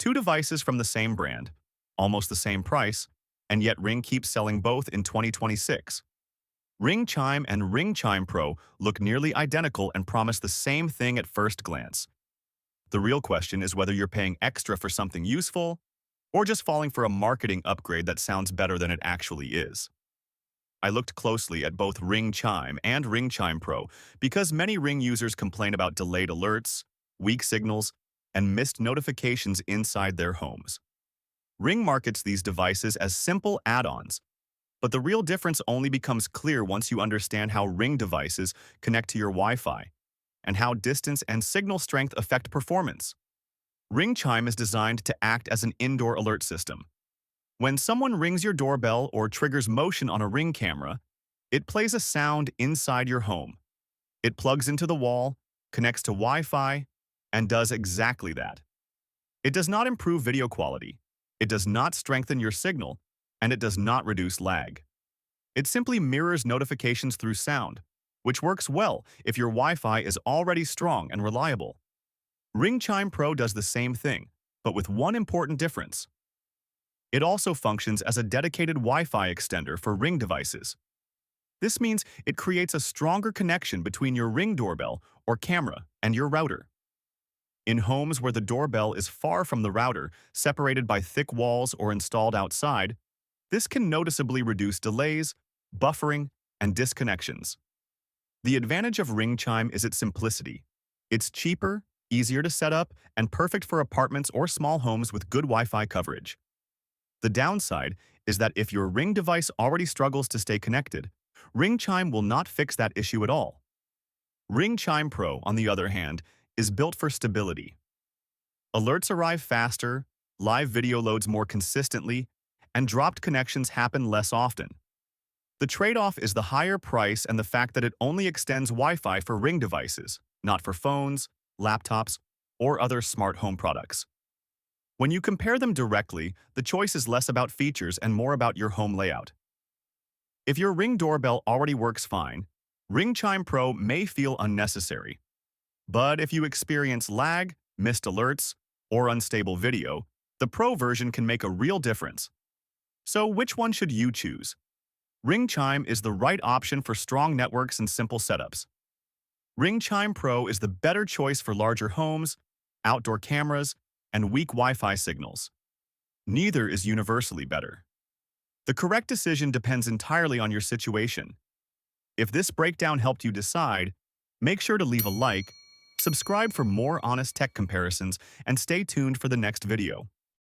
Two devices from the same brand, almost the same price, and yet Ring keeps selling both in 2026. Ring Chime and Ring Chime Pro look nearly identical and promise the same thing at first glance. The real question is whether you're paying extra for something useful or just falling for a marketing upgrade that sounds better than it actually is. I looked closely at both Ring Chime and Ring Chime Pro because many Ring users complain about delayed alerts, weak signals, and missed notifications inside their homes. Ring markets these devices as simple add-ons, but the real difference only becomes clear once you understand how Ring devices connect to your Wi-Fi and how distance and signal strength affect performance. Ring Chime is designed to act as an indoor alert system. When someone rings your doorbell or triggers motion on a Ring camera, it plays a sound inside your home. It plugs into the wall, connects to Wi-Fi, and does exactly that. It does not improve video quality, it does not strengthen your signal, and it does not reduce lag. It simply mirrors notifications through sound, which works well if your Wi-Fi is already strong and reliable. Ring Chime Pro does the same thing, but with one important difference. It also functions as a dedicated Wi-Fi extender for Ring devices. This means it creates a stronger connection between your Ring doorbell or camera and your router. In homes where the doorbell is far from the router, separated by thick walls or installed outside, this can noticeably reduce delays, buffering, and disconnections. The advantage of Ring Chime is its simplicity. It's cheaper, easier to set up, and perfect for apartments or small homes with good Wi-Fi coverage. The downside is that if your Ring device already struggles to stay connected, Ring Chime will not fix that issue at all. Ring Chime Pro, on the other hand, is built for stability. Alerts arrive faster, live video loads more consistently, and dropped connections happen less often. The trade-off is the higher price and the fact that it only extends Wi-Fi for Ring devices, not for phones, laptops, or other smart home products. When you compare them directly, the choice is less about features and more about your home layout. If your Ring doorbell already works fine, Ring Chime Pro may feel unnecessary. But if you experience lag, missed alerts, or unstable video, the Pro version can make a real difference. So which one should you choose? Ring Chime is the right option for strong networks and simple setups. Ring Chime Pro is the better choice for larger homes, outdoor cameras, and weak Wi-Fi signals. Neither is universally better. The correct decision depends entirely on your situation. If this breakdown helped you decide, make sure to leave a like, subscribe for more honest tech comparisons, and stay tuned for the next video.